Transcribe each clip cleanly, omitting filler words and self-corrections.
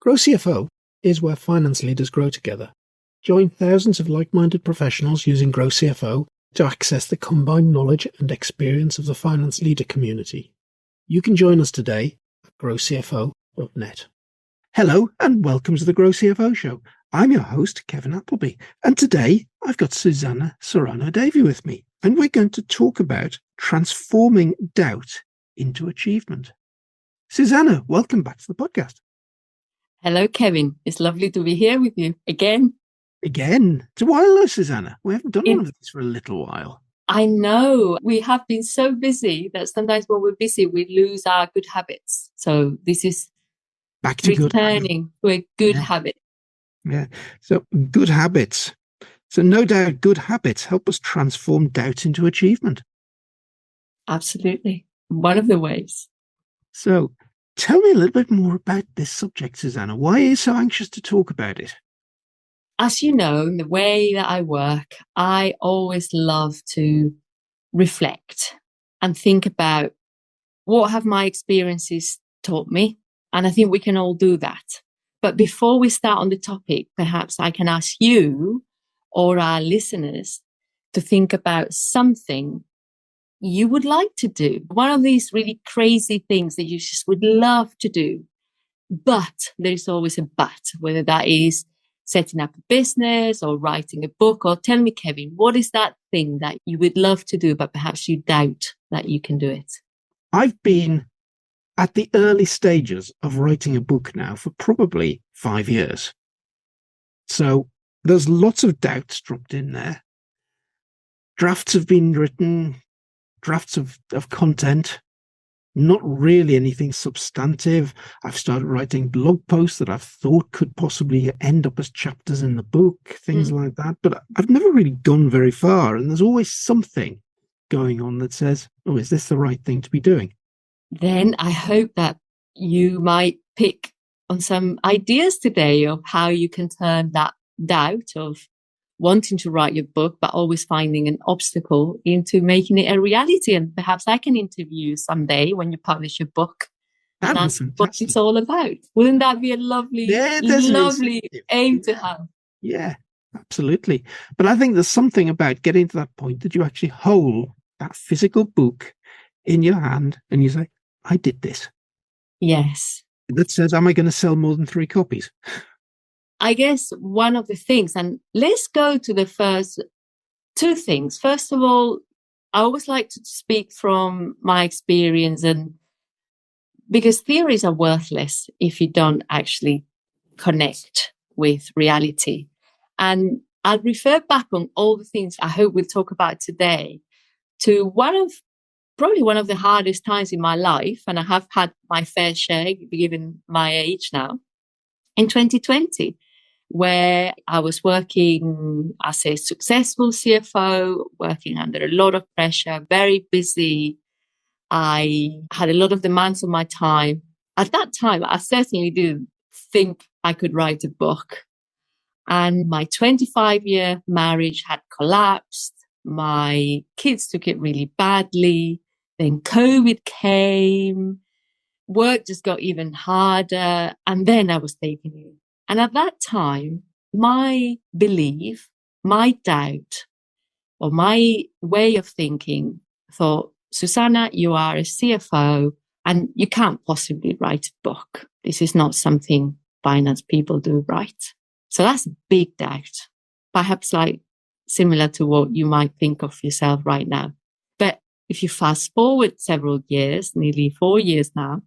GrowCFO is where finance leaders grow together. Join thousands of like-minded professionals using GrowCFO to access the combined knowledge and experience of the finance leader community. You can join us today at growcfo.net. Hello and welcome to the GrowCFO show. I'm your host, Kevin Appleby, and today I've got Susana Serrano-Davey with me, and we're going to talk about transforming doubt into achievement. Susana, welcome back to the podcast. Hello, Kevin. It's lovely to be here with you again. It's a while though, Susana. We haven't done one of these for a little while. I know. We have been so busy that sometimes when we're busy, we lose our good habits. So this is back to returning to a good habit. Yeah. So good habits. So no doubt good habits help us transform doubt into achievement. Absolutely. One of the ways. So tell me a little bit more about this subject, Susana. Why are you so anxious to talk about it? As you know, in the way that I work, I always love to reflect and think about what have my experiences taught me. And I think we can all do that. But before we start on the topic, perhaps I can ask you or our listeners to think about something you would like to do. One of these really crazy things that you just would love to do. But there is always a but, whether that is setting up a business or writing a book. Or tell me, Kevin, what is that thing that you would love to do, but perhaps you doubt that you can do it? I've been at the early stages of writing a book now for probably 5 years. So there's lots of doubts dropped in there. Drafts have been written, drafts of content, not really anything substantive. I've started writing blog posts that I've thought could possibly end up as chapters in the book, things like that. But I've never really gone very far. And there's always something going on that says, oh, is this the right thing to be doing? Then I hope that you might pick on some ideas today of how you can turn that doubt of wanting to write your book, but always finding an obstacle into making it a reality. And perhaps I can interview you someday when you publish your book. That'd and be fantastic. What it's all about. Wouldn't that be a lovely aim to have? Yeah, absolutely. But I think there's something about getting to that point that you actually hold that physical book in your hand and you say, I did this. Yes. That says, am I going to sell more than 3 copies? I guess one of the things, and let's go to the first 2 things. First of all, I always like to speak from my experience, and because theories are worthless if you don't actually connect with reality. And I'll refer back on all the things I hope we'll talk about today to probably one of the hardest times in my life, and I have had my fair share given my age now, in 2020. Where I was working as a successful CFO, working under a lot of pressure, very busy. I had a lot of demands on my time. At that time, I certainly didn't think I could write a book. And my 25-year marriage had collapsed. My kids took it really badly. Then COVID came. Work just got even harder. And then I was taken ill. And at that time, my belief, my doubt, or my way of thinking thought, Susana, you are a CFO and you can't possibly write a book. This is not something finance people do, right? So that's a big doubt, perhaps like similar to what you might think of yourself right now. But if you fast forward several years, nearly 4 years now,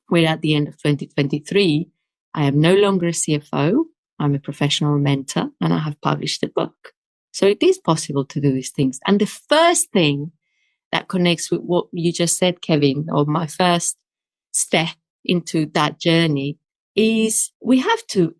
we're at the end of 2023, I am no longer a CFO. I'm a professional mentor and I have published a book. So it is possible to do these things. And the first thing that connects with what you just said, Kevin, or my first step into that journey is we have to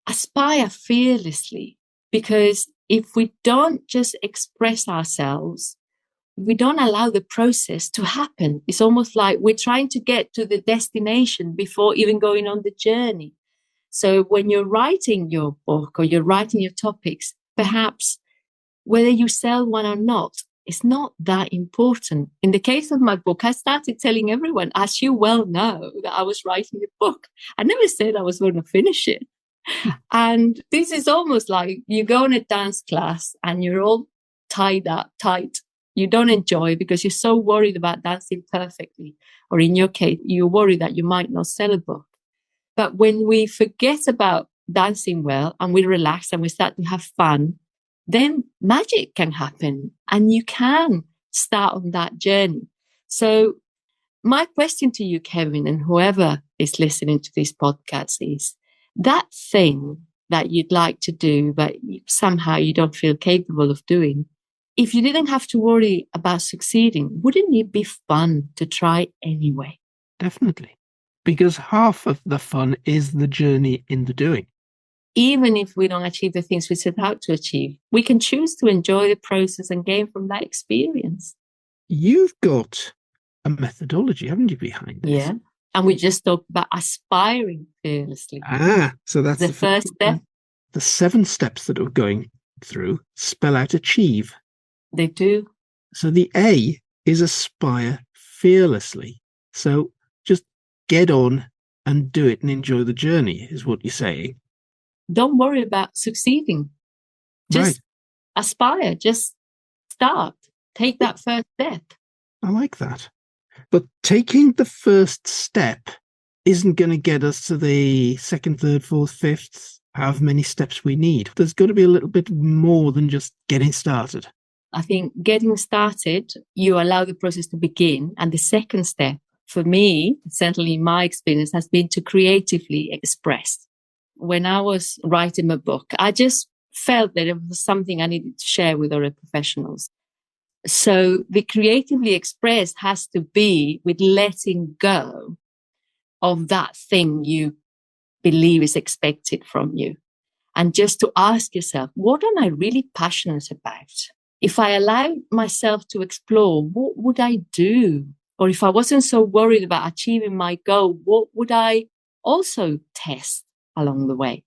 aspire fearlessly, because if we don't just express ourselves, we don't allow the process to happen. It's almost like we're trying to get to the destination before even going on the journey. So when you're writing your book or you're writing your topics, perhaps whether you sell one or not, it's not that important. In the case of my book, I started telling everyone, as you well know, that I was writing a book. I never said I was going to finish it. And this is almost like you go in a dance class and you're all tied up tight. You don't enjoy it because you're so worried about dancing perfectly. Or in your case, you're worried that you might not sell a book. But when we forget about dancing well and we relax and we start to have fun, then magic can happen and you can start on that journey. So my question to you, Kevin, and whoever is listening to this podcast is that thing that you'd like to do, but somehow you don't feel capable of doing. If you didn't have to worry about succeeding, wouldn't it be fun to try anyway? Definitely. Because half of the fun is the journey in the doing. Even if we don't achieve the things we set out to achieve, we can choose to enjoy the process and gain from that experience. You've got a methodology, haven't you, behind this? Yeah. And we just talked about aspiring fearlessly. So that's the first step. The 7 steps that we're going through spell out achieve. They do. So the A is aspire fearlessly. So just get on and do it and enjoy the journey is what you're saying. Don't worry about succeeding. Just aspire. Just start. Take that first step. I like that. But taking the first step isn't going to get us to the 2nd, 3rd, 4th, 5th, however many steps we need. There's got to be a little bit more than just getting started. I think getting started, you allow the process to begin. And the second step, for me, certainly in my experience, has been to creatively express. When I was writing my book, I just felt that it was something I needed to share with other professionals. So the creatively expressed has to be with letting go of that thing you believe is expected from you. And just to ask yourself, what am I really passionate about? If I allowed myself to explore, what would I do? Or if I wasn't so worried about achieving my goal, what would I also test along the way?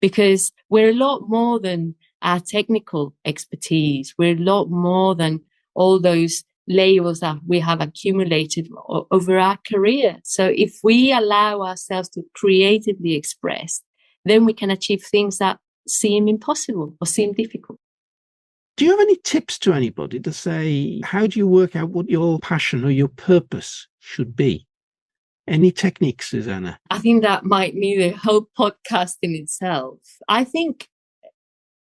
Because we're a lot more than our technical expertise. We're a lot more than all those labels that we have accumulated over our career. So if we allow ourselves to creatively express, then we can achieve things that seem impossible or seem difficult. Do you have any tips to anybody to say, how do you work out what your passion or your purpose should be? Any techniques, Susana? I think that might need a whole podcast in itself. I think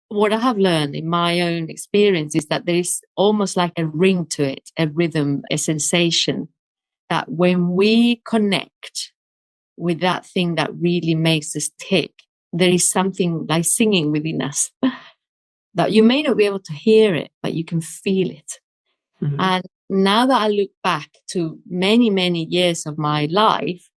what I have learned in my own experience is that there is almost like a ring to it, a rhythm, a sensation that when we connect with that thing that really makes us tick, there is something like singing within us that you may not be able to hear it, but you can feel it. Mm-hmm. And now that I look back to many, many years of my life,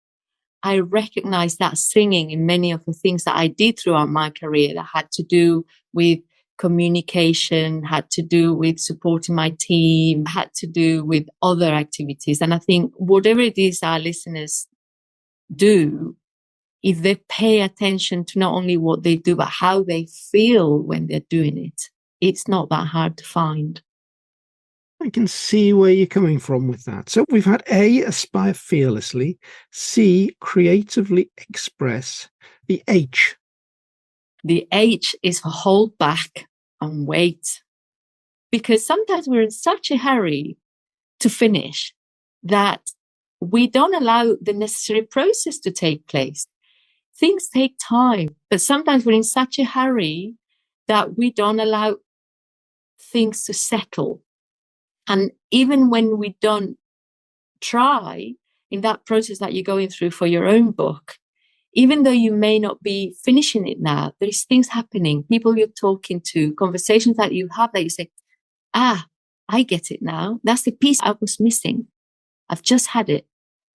I recognize that singing in many of the things that I did throughout my career that had to do with communication, had to do with supporting my team, had to do with other activities. And I think whatever it is our listeners do, if they pay attention to not only what they do, but how they feel when they're doing it, it's not that hard to find. I can see where you're coming from with that. So we've had A, aspire fearlessly, C, creatively express, the H. The H is for hold back and wait. Because sometimes we're in such a hurry to finish that we don't allow the necessary process to take place. Things take time, but sometimes we're in such a hurry that we don't allow things to settle. And even when we don't try in that process that you're going through for your own book, even though you may not be finishing it now, there is things happening, people you're talking to, conversations that you have that you say, I get it now. That's the piece I was missing. I've just had it.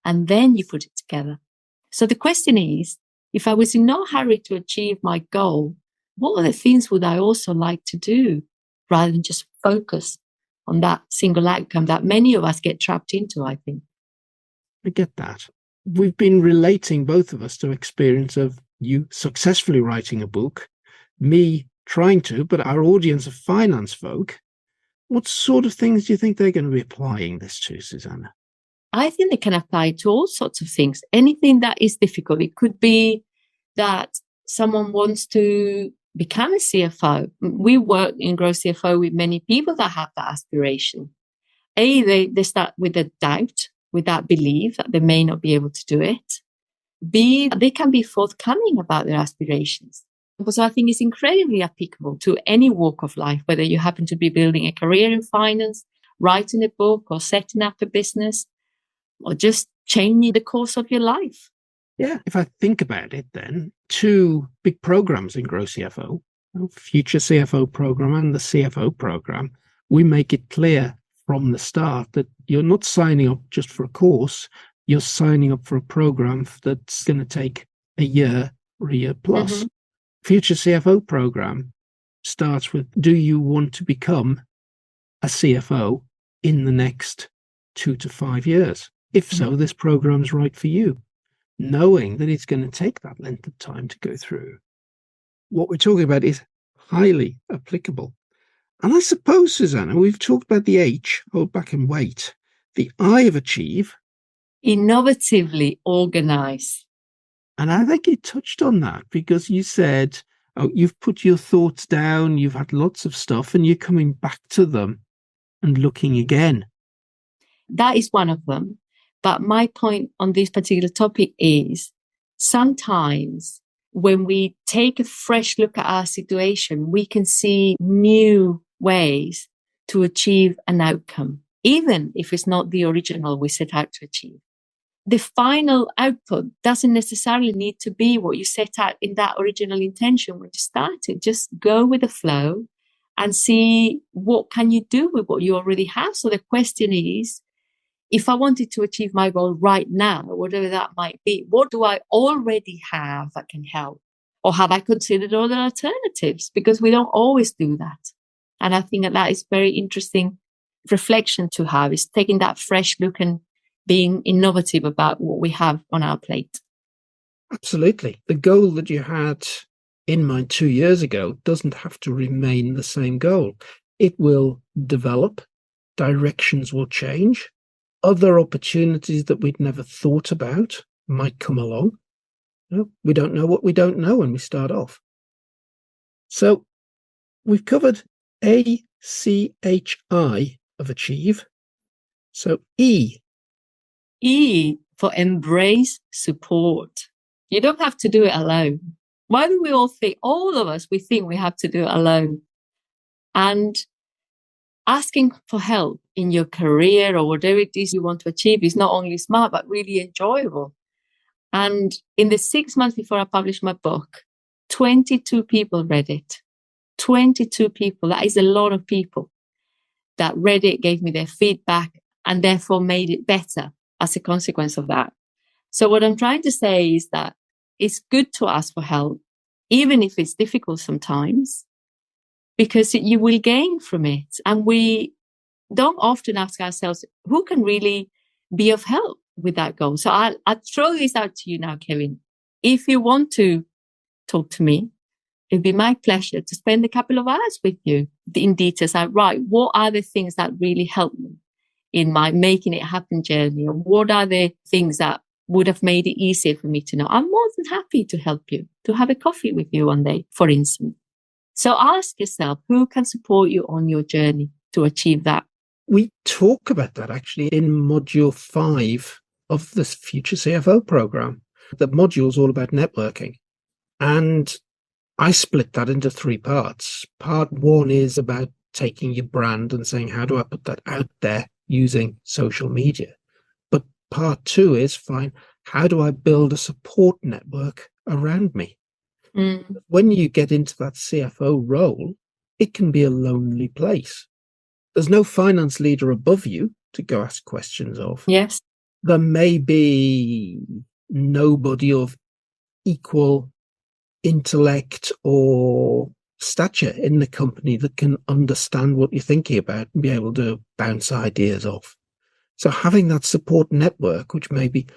And then you put it together. So the question is, if I was in no hurry to achieve my goal, what other things would I also like to do rather than just focus on that single outcome that many of us get trapped into, I think. I get that. We've been relating, both of us, to experience of you successfully writing a book, me trying to, but our audience of finance folk What sort of things do you think they're going to be applying this to, Susana? I think they can apply to all sorts of things. Anything that is difficult. It could be that someone wants to become a CFO. We work in GrowCFO with many people that have that aspiration. They start with a doubt, with that belief that they may not be able to do it. B, they can be forthcoming about their aspirations. So I think it's incredibly applicable to any walk of life, whether you happen to be building a career in finance, writing a book, or setting up a business, or just changing the course of your life. Yeah, if I think about it then, two big programs in GrowCFO, Future CFO program and the CFO program, we make it clear from the start that you're not signing up just for a course, you're signing up for a program that's going to take a year or a year plus. Mm-hmm. Future CFO program starts with, do you want to become a CFO in the next 2 to 5 years? If so, this program's right for you, knowing that it's going to take that length of time to go through. What we're talking about is highly applicable. And I suppose, Susana, we've talked about the H, hold back and wait. The I of achieve. Innovatively organize. And I think you touched on that because you said, oh, you've put your thoughts down, you've had lots of stuff, and you're coming back to them and looking again. That is one of them. But my point on this particular topic is sometimes when we take a fresh look at our situation, we can see new ways to achieve an outcome, even if it's not the original we set out to achieve. The final output doesn't necessarily need to be what you set out in that original intention when you started. Just go with the flow and see what can you do with what you already have. So the question is, if I wanted to achieve my goal right now, whatever that might be, what do I already have that can help? Or have I considered other alternatives? Because we don't always do that. And I think that is very interesting reflection to have, is taking that fresh look and being innovative about what we have on our plate. Absolutely. The goal that you had in mind 2 years ago doesn't have to remain the same goal. It will develop, directions will change, other opportunities that we'd never thought about might come along. We don't know what we don't know when we start off. So we've covered A, C, H, I of achieve. So E. E for embrace support. You don't have to do it alone. Why do we all think, all of us, we think we have to do it alone? And asking for help in your career or whatever it is you want to achieve is not only smart, but really enjoyable. And in the 6 months before I published my book, 22 people read it. 22 people. That is a lot of people that read it, gave me their feedback, and therefore made it better as a consequence of that. So what I'm trying to say is that it's good to ask for help, even if it's difficult sometimes, because you will gain from it. And we don't often ask ourselves, who can really be of help with that goal? So I'll throw this out to you now, Kevin. If you want to talk to me, it'd be my pleasure to spend a couple of hours with you in details. Right, what are the things that really helped me in my making it happen journey? Or what are the things that would have made it easier for me to know? I'm more than happy to help you, to have a coffee with you one day, for instance. So ask yourself, who can support you on your journey to achieve that? We talk about that actually in module 5 of this Future CFO program. The module is all about networking. And I split that into 3 parts. Part 1 is about taking your brand and saying, how do I put that out there using social media? But part 2 is, fine, how do I build a support network around me? When you get into that CFO role, it can be a lonely place. There's no finance leader above you to go ask questions of. Yes. There may be nobody of equal intellect or stature in the company that can understand what you're thinking about and be able to bounce ideas off. So having that support network, which may be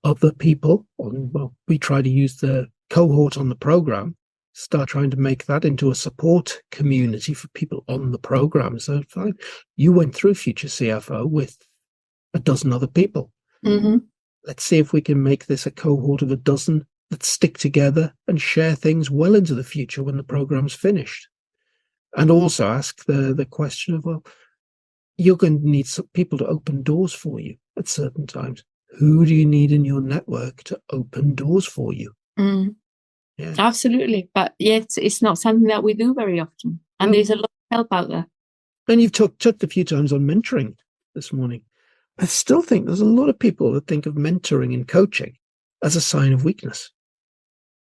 other people, well, we try to use the cohort on the program, start trying to make that into a support community for people on the program. So fine, you went through Future CFO with a dozen other people. Mm-hmm. Let's see if we can make this a cohort of a dozen that stick together and share things well into the future when the program's finished. And also ask the question of, well, you're going to need some people to open doors for you at certain times. Who do you need in your network to open doors for you? Mm. Yeah. Absolutely. But yet it's not something that we do very often. And there's a lot of help out there. And you've touched a few times on mentoring this morning. I still think there's a lot of people that think of mentoring and coaching as a sign of weakness,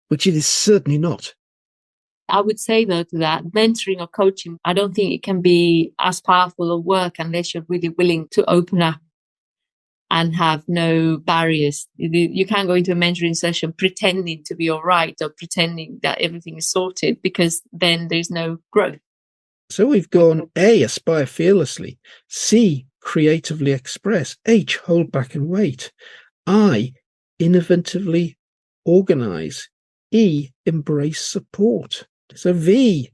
which it is certainly not. I would say, though, to that, mentoring or coaching, I don't think it can be as powerful a work unless you're really willing to open up and have no barriers. You can't go into a mentoring session pretending to be all right or pretending that everything is sorted, because then there's no growth. So we've gone A, aspire fearlessly, C, creatively express, H, hold back and wait, I, innovatively organize, E, embrace support. So V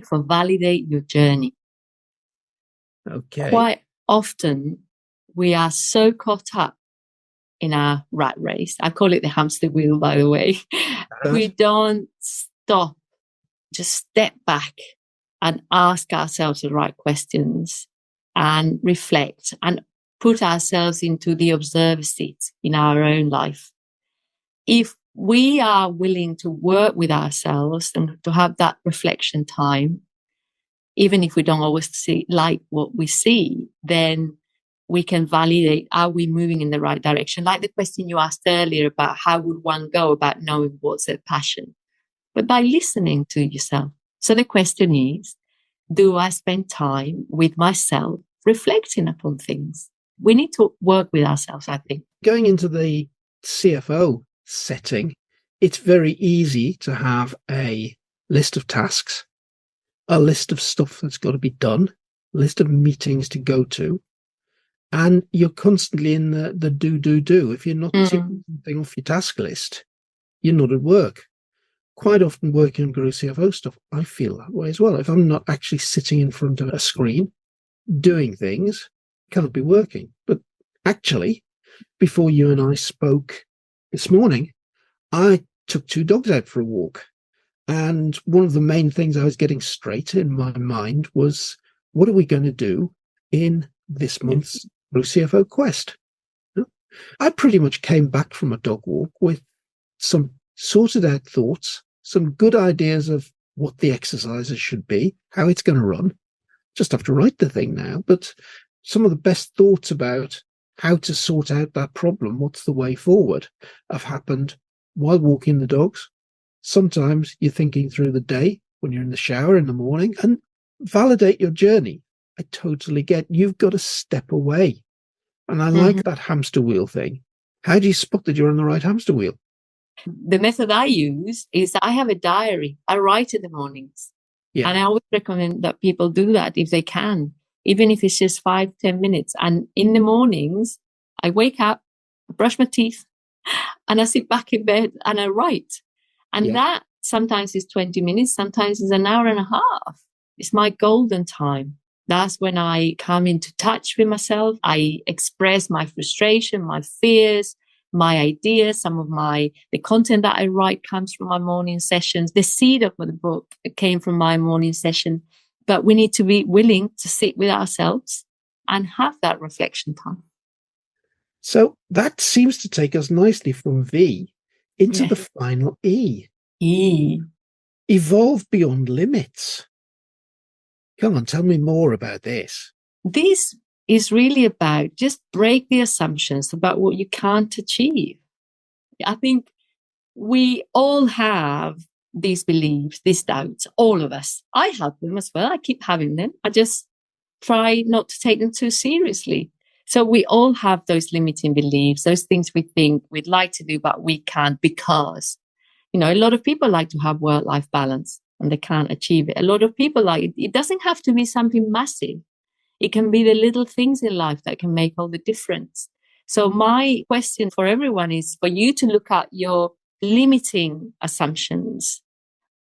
for validate your journey. Okay. Quite often we are so caught up in our rat race. I call it the hamster wheel, by the way. We don't stop, just step back and ask ourselves the right questions and reflect and put ourselves into the observer seat in our own life. If we are willing to work with ourselves and to have that reflection time, even if we don't always like what we see, then we can validate, are we moving in the right direction? Like the question you asked earlier about how would one go about knowing what's their passion? But by listening to yourself. So the question is, do I spend time with myself reflecting upon things? We need to work with ourselves, I think. Going into the CFO setting, it's very easy to have a list of tasks, a list of stuff that's got to be done, a list of meetings to go to, and you're constantly in the do. If you're not taking something off your task list, you're not at work. Quite often working on GrowCFO stuff, I feel that way as well. If I'm not actually sitting in front of a screen doing things, I can't be working. But actually, before you and I spoke this morning, I took 2 dogs out for a walk. And one of the main things I was getting straight in my mind was, what are we going to do in this month's GrowCFO quest? I pretty much came back from a dog walk with some sorted out thoughts, some good ideas of what the exercises should be, how it's going to run. Just have to write the thing now, but some of the best thoughts about how to sort out that problem, what's the way forward, have happened while walking the dogs. Sometimes you're thinking through the day when you're in the shower in the morning, and validate your journey. I totally get you've got to step away. And I like that hamster wheel thing. How do you spot that you're on the right hamster wheel? The method I use is I have a diary. I write in the mornings. Yeah. And I always recommend that people do that if they can, even if it's just 5-10 minutes. And in the mornings, I wake up, I brush my teeth, and I sit back in bed and I write. And that sometimes is 20 minutes, sometimes is an hour and a half. It's my golden time. That's when I come into touch with myself. I express my frustration, my fears, my ideas. Some of the content that I write comes from my morning sessions. The seed of the book came from my morning session. But we need to be willing to sit with ourselves and have that reflection time. So that seems to take us nicely from V into the final E. Evolve beyond limits. Come on, tell me more about this. This is really about just break the assumptions about what you can't achieve. I think we all have these beliefs, these doubts, all of us. I have them as well. I keep having them. I just try not to take them too seriously. So we all have those limiting beliefs, those things we think we'd like to do, but we can't because, a lot of people like to have work-life balance and they can't achieve it. A lot of people like it doesn't have to be something massive. It can be the little things in life that can make all the difference. So my question for everyone is for you to look at your limiting assumptions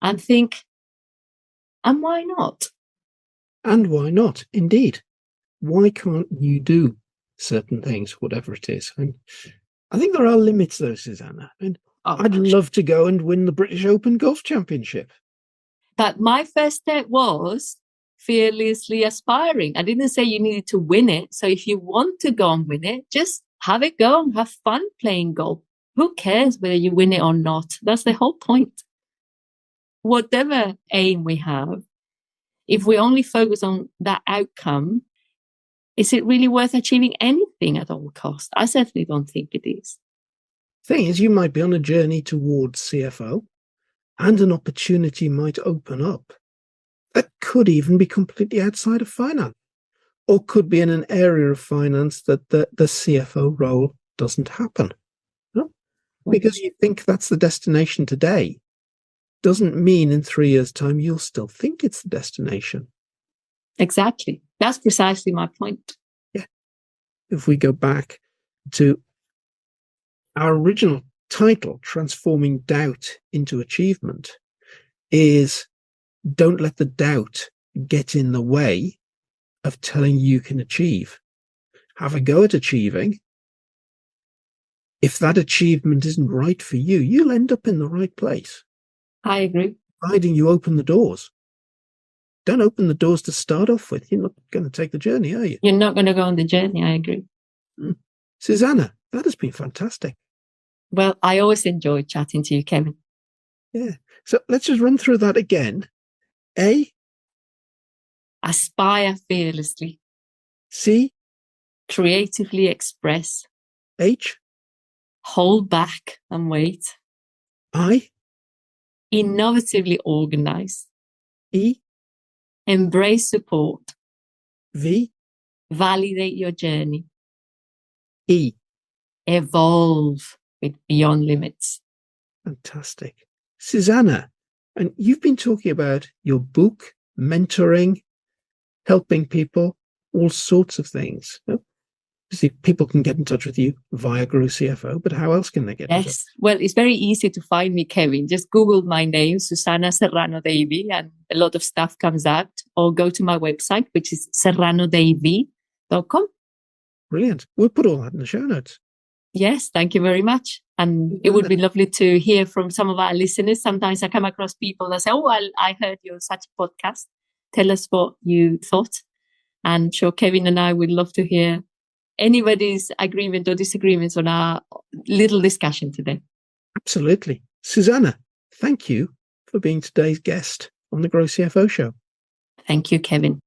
and think, and why not? And why not? Indeed. Why can't you do certain things, whatever it is? And I think there are limits, though, Susana. And I'd love to go and win the British Open Golf Championship. But my first step was fearlessly aspiring. I didn't say you needed to win it. So if you want to go and win it, just have it go and have fun playing golf. Who cares whether you win it or not? That's the whole point. Whatever aim we have, if we only focus on that outcome, is it really worth achieving anything at all costs? I certainly don't think it is. Thing is, you might be on a journey towards CFO, and an opportunity might open up that could even be completely outside of finance, or could be in an area of finance that the CFO role doesn't happen. No? Because you think that's the destination today doesn't mean in 3 years' time you'll still think it's the destination. Exactly. That's precisely my point. Yeah. If we go back to our original title, Transforming Doubt into Achievement, is don't let the doubt get in the way of telling you can achieve. Have a go at achieving. If that achievement isn't right for you, you'll end up in the right place. I agree. Providing you open the doors. Don't open the doors to start off with. You're not going to take the journey, are you? You're not going to go on the journey. I agree. Susana, that has been fantastic. Well, I always enjoy chatting to you, Kevin. Yeah. So let's just run through that again. A. Aspire fearlessly. C. Creatively express. H. Hold back and wait. I. Innovatively organize. E. Embrace support. V. Validate your journey. E. Evolve with beyond limits. Fantastic. Susana, and you've been talking about your book, mentoring, helping people, all sorts of things. See, people can get in touch with you via GrowCFO, but how else can they get in touch? Yes, well, it's very easy to find me, Kevin. Just Google my name, Susana Serrano-Davey, and a lot of stuff comes out. Or go to my website, which is serranodavey.com. Brilliant. We'll put all that in the show notes. Yes, thank you very much. And it would be lovely to hear from some of our listeners. Sometimes I come across people that say, oh, I heard you on such a podcast. Tell us what you thought. And sure, Kevin and I would love to hear anybody's agreement or disagreements on our little discussion today. Absolutely. Susana, thank you for being today's guest on the GrowCFO show. Thank you, Kevin.